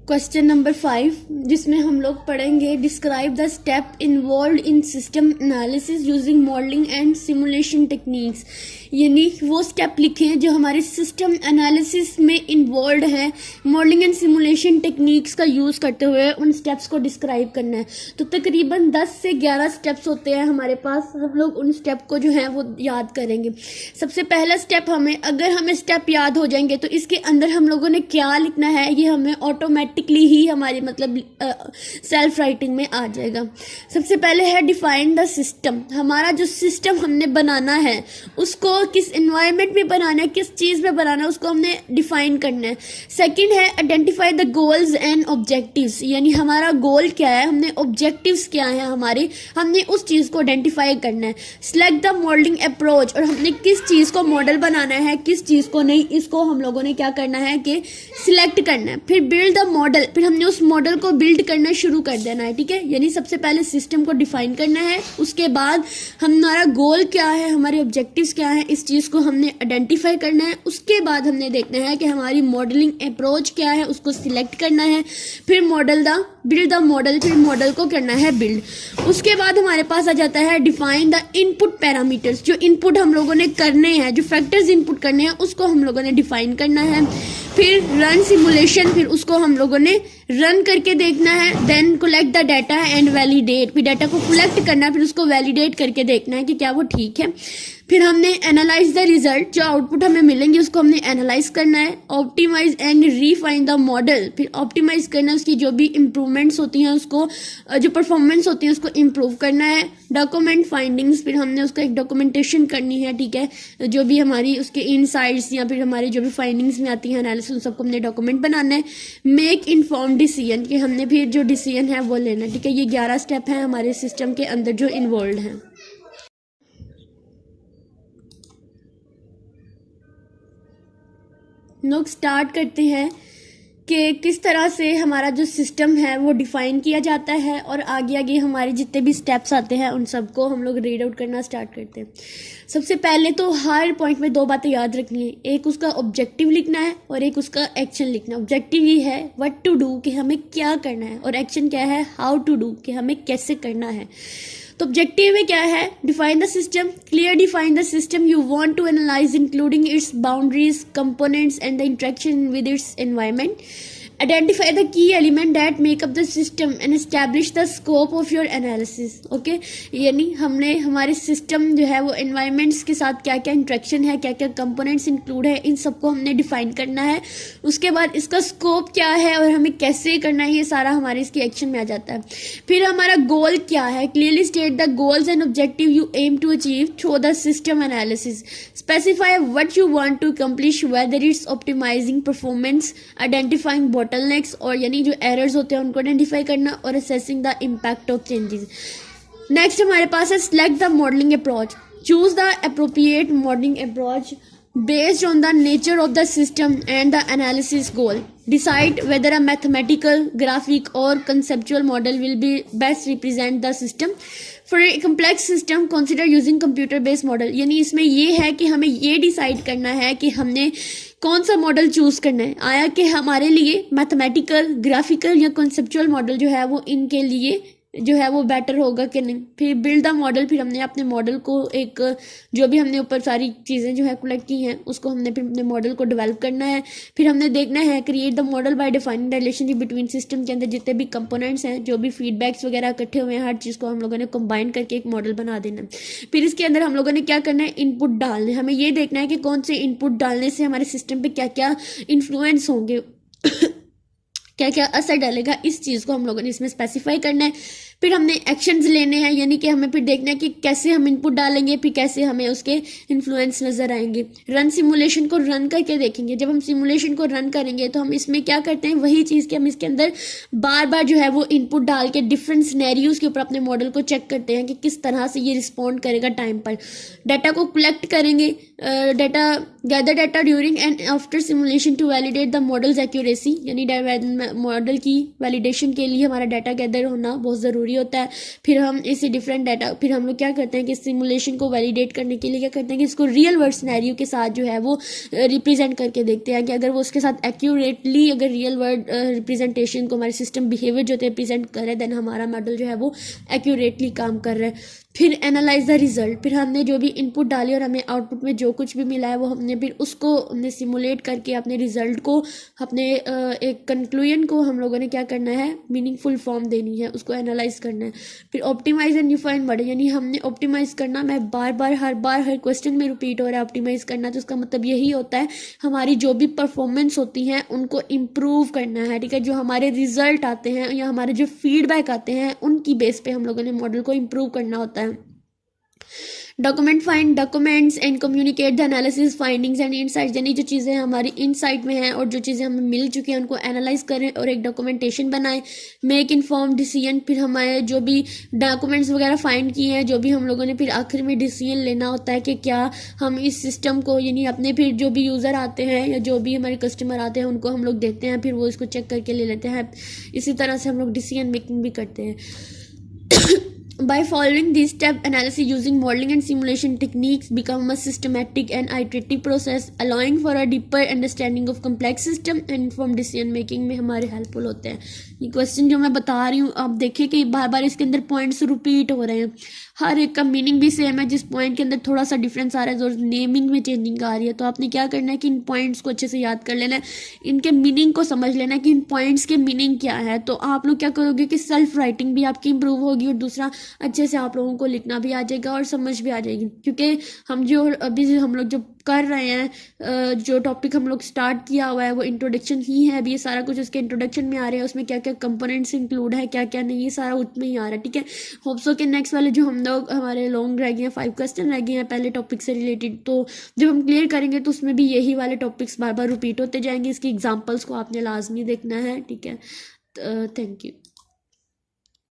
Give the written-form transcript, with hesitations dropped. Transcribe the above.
Question number 5, जिसमें हम लोग पढ़ेंगे describe the step involve in system analysis using modelling and simulation techniques. यानी वो स्टेप लिखें जो हमारे सिस्टम एनालिसिस में इन्वॉल्व है, मॉडलिंग एंड सिमुलेशन टेक्निक्स का यूज़ करते हुए उन स्टेप्स को डिस्क्राइब करना है। तो तकरीबन 10 से 11 स्टेप्स होते हैं हमारे पास, हम लोग उन स्टेप को जो है वो याद करेंगे। सबसे पहला स्टेप अगर हमें स्टेप याद हो जाएंगे तो इसके अंदर हम लोगों ने क्या लिखना है ये हमें ऑटोमेटिकली ही हमारी सेल्फ राइटिंग में आ जाएगा। सबसे पहले है डिफाइन द सिस्टम। हमारा जो सिस्टम हमने बनाना है उसको किस एनवायरनमेंट में बनाना है, किस चीज़ में बनाना है, उसको हमने डिफाइन करना है। सेकंड है identify the goals and objectives. यानी हमारा गोल क्या है, हमने ऑब्जेक्टिव्स क्या है हमारे, हमने उस चीज़ को आइडेंटिफाई करना है। सिलेक्ट द मॉडलिंग अप्रोच, और हमने किस चीज़ को मॉडल बनाना है किस चीज़ को नहीं, इसको हम लोगों ने क्या करना है कि सिलेक्ट करना है। फिर बिल्ड द मॉडल, फिर हमने उस मॉडल को बिल्ड करना शुरू कर देना है। ठीक है, यानी सबसे पहले सिस्टम को डिफाइन करना है, उसके बाद हमारा गोल क्या है, हमारे ऑब्जेक्टिव्स क्या है, इस चीज़ को हमने आइडेंटिफाई करना है। उसके बाद हमने देखना है कि हमारी मॉडलिंग अप्रोच क्या है, उसको सिलेक्ट करना है। फिर बिल्ड द मॉडल, फिर मॉडल को करना है बिल्ड। उसके बाद हमारे पास आ जाता है डिफाइन द इनपुट पैरामीटर्स। जो इनपुट हम लोगों ने करने हैं, जो फैक्टर्स इनपुट करने हैं उसको हम लोगों ने डिफाइन करना है। फिर रन सिमुलेशन, फिर उसको हम लोगों ने रन करके देखना है। Then collect the data and validate, फिर डाटा को कलेक्ट करना है, फिर उसको वैलिडेट करके देखना है कि क्या वो ठीक है। फिर हमने एनालाइज द रिजल्ट, जो आउटपुट हमें मिलेंगे उसको हमने एनालाइज करना है। Optimise and refine the model, फिर ऑप्टिमाइज करना है, उसकी जो भी इम्प्रूवमेंट्स होती हैं उसको, जो परफॉर्मेंस होती है उसको इम्प्रूव करना है। डॉक्यूमेंट फाइंडिंग्स, फिर हमने उसका एक डॉक्यूमेंटेशन करनी है। ठीक है, जो भी हमारी उसके इनसाइट्स या फिर हमारे जो भी फाइंडिंग्स में आती हैं एनालिसिस, उन सबको हमने डॉक्यूमेंट बनाना है। मेक इन्फॉर्म डिसीजन, कि हमने फिर जो डिसीजन है वो लेना है। ठीक है, ये 11 स्टेप हैं हमारे सिस्टम के अंदर जो इन्वॉल्व हैं। लोग स्टार्ट करते हैं कि किस तरह से हमारा जो सिस्टम है वो डिफ़ाइन किया जाता है, और आगे आगे हमारे जितने भी स्टेप्स आते हैं उन सबको हम लोग रीड आउट करना स्टार्ट करते हैं। सबसे पहले तो हर पॉइंट में 2 बातें याद रखनी है, एक उसका ऑब्जेक्टिव लिखना है और एक उसका एक्शन लिखना है। ऑब्जेक्टिव ये है व्हाट टू डू, कि हमें क्या करना है, और एक्शन क्या है हाउ टू डू, कि हमें कैसे करना है। तो ऑब्जेक्टिव में क्या है, define the system, clear define the system you want to analyse including its boundaries, components and the interaction with its environment. Identify the key element that make up the system and establish the scope of your analysis. Okay, यानी हमने हमारे system जो है वो environments के साथ क्या क्या इंट्रैक्शन है, क्या क्या कंपोनेंट्स इंक्लूड है, इन सबको हमने डिफाइन करना है। उसके बाद इसका स्कोप क्या है और हमें कैसे करना है, ये सारा हमारे इसके एक्शन में आ जाता है। फिर हमारा गोल क्या है, clearly state the goals and objective you aim to achieve through the system analysis. Specify what you want to accomplish, whether it's optimising performance, identifying bottlenecks, और यानी जो एरर्स होते हैं उनको आइडेंटिफाई करना, और assessing the impact of changes. Next हमारे पास है select the modelling approach. Choose the appropriate modelling approach based on the nature of the system and the analysis goal. Decide whether a mathematical, graphic or conceptual model will be best represent the system. For a complex system, consider using computer based model. यानी इसमें ये है कि हमें ये decide करना है कि हमने कौन सा मॉडल चूज करना है, आया कि हमारे लिए मैथमेटिकल, ग्राफिकल या कॉन्सेप्चुअल मॉडल जो है वो इनके लिए जो है वो बेटर होगा कि नहीं। फिर बिल्ड द मॉडल, फिर हमने अपने मॉडल को एक, जो भी हमने ऊपर सारी चीज़ें जो है कलेक्ट की हैं उसको हमने फिर अपने मॉडल को डेवलप करना है। फिर हमने देखना है create the model by defining relationship between system के अंदर जितने भी कंपोनेंट्स हैं, जो भी फीडबैक्स वगैरह इकट्ठे हुए हैं, हर चीज़ को हम लोगों ने कंबाइन करके एक मॉडल बना देना है। फिर इसके अंदर हम लोगों ने क्या करना है, इनपुट डालने, हमें ये देखना है कि कौन से इनपुट डालने से हमारे सिस्टम पर क्या क्या इन्फ्लुएंस होंगे क्या क्या असर डालेगा, इस चीज़ को हम लोगों ने इसमें स्पेसिफाई करना है। फिर हमने एक्शंस लेने हैं, यानी कि हमें फिर देखना है कि कैसे हम इनपुट डालेंगे, फिर कैसे हमें उसके इन्फ्लुएंस नज़र आएंगे। रन सिमुलेशन को रन करके देखेंगे। जब हम सिमुलेशन को रन करेंगे तो हम इसमें क्या करते हैं, वही चीज़ कि हम इसके अंदर बार बार जो है वो इनपुट डाल के डिफरेंट सिनेरियोज के ऊपर अपने मॉडल को चेक करते हैं कि किस तरह से ये रिस्पॉन्ड करेगा टाइम पर। डाटा को कलेक्ट करेंगे, data gather data during and after simulation to validate the model's accuracy, यानी मॉडल की वैलिडेशन के लिए हमारा डाटा गैदर होना बहुत ज़रूरी होता है। फिर हम इसी डिफरेंट डाटा, फिर हम लोग क्या करते हैं कि सिमुलेशन को वैलिडेट करने के लिए क्या करते हैं कि इसको रियल वर्ल्ड सिनेरियो के साथ जो है वो रिप्रेजेंट करके देखते हैं कि अगर वो उसके साथ एक्यूरेटली अगर रियल वर्ल्ड रिप्रेजेंटेशन को हमारे सिस्टम बिहेवियर जो रिप्रेजेंट कर रहे हैं, देन हमारा मॉडल जो है वो एक्यूरेटली काम कर रहा है। फिर एनालाइज द रिजल्ट, फिर हमने जो भी इनपुट डाली और हमें आउटपुट में जो कुछ भी मिला है वो हमने फिर उसको हमने सिमुलेट करके अपने रिजल्ट को, अपने एक कंक्लूजन को हम लोगों ने क्या करना है, मीनिंगफुल फॉर्म देनी है, उसको एनालाइज करना है। फिर ऑप्टिमाइज एंड डिफाइन मॉडल, यानी हमने ऑप्टिमाइज करना, मैं हर बार हर क्वेश्चन में रिपीट हो रहा है ऑप्टिमाइज करना, तो उसका मतलब यही होता है हमारी जो भी परफॉर्मेंस होती हैं उनको इम्प्रूव करना है, ठीक है। जो हमारे रिजल्ट आते हैं या हमारे जो फीडबैक आते हैं उनकी बेस पे हम लोगों ने मॉडल को इम्प्रूव करना होता है। Document find documents and communicate the analysis findings and insights, यानी जो चीज़ें हमारी इनसाइट में हैं और जो चीज़ें हमें मिल चुकी हैं उनको एनालाइज करें और एक डॉक्यूमेंटेशन बनाएं। मेक इन्फॉर्म डिसीजन, फिर हमारे जो भी डॉक्यूमेंट्स वगैरह फाइंड किए हैं, जो भी हम लोगों ने फिर आखिर में डिसीजन लेना होता है कि क्या हम इस सिस्टम को, यानी अपने फिर जो भी यूज़र आते हैं या जो भी हमारे कस्टमर आते हैं उनको हम लोग देते हैं, फिर वो इसको चेक करके ले लेते हैं। इसी तरह से हम लोग डिसीजन मेकिंग भी करते हैं। By following these step, analysis using modeling and simulation techniques become a systematic and iterative process, allowing for a deeper understanding of complex system and informed decision making में हमारे हेल्पफुल होते हैं। ये question जो मैं बता रही हूँ आप देखिए कि बार बार इसके अंदर पॉइंट्स रिपीट हो रहे हैं, हर एक का मीनिंग भी सेम है, जिस पॉइंट के अंदर थोड़ा सा डिफरेंस आ रहा है और नेमिंग में चेंजिंग आ रही है, तो आपने क्या करना है कि इन पॉइंट्स को अच्छे से याद कर लेना है, इनके मीनिंग को समझ लेना है कि इन पॉइंट्स के मीनिंग क्या है। तो आप लोग क्या करोगे कि सेल्फ राइटिंग भी आपकी इंप्रूव होगी और दूसरा अच्छे से आप लोगों को लिखना भी आ जाएगा और समझ भी आ जाएगी, क्योंकि हम जो अभी हम लोग जो कर रहे हैं, जो टॉपिक हम लोग स्टार्ट किया हुआ है वो इंट्रोडक्शन ही है। अभी ये सारा कुछ उसके इंट्रोडक्शन में आ रहा है, उसमें क्या क्या कंपोनेंट्स इंक्लूड है, क्या क्या नहीं, ये सारा उसमें ही आ रहा है, ठीक है। होप सो कि नेक्स्ट वाले जो हम लोग हमारे लॉन्ग रह गए हैं, 5 क्वेश्चन रह गए हैं पहले टॉपिक से रिलेटेड, तो जब हम क्लियर करेंगे तो उसमें भी यही वाले टॉपिक्स बार बार रिपीट होते जाएंगे। इसकी एग्जाम्पल्स को आपने लाजमी देखना है, ठीक है। Thank you.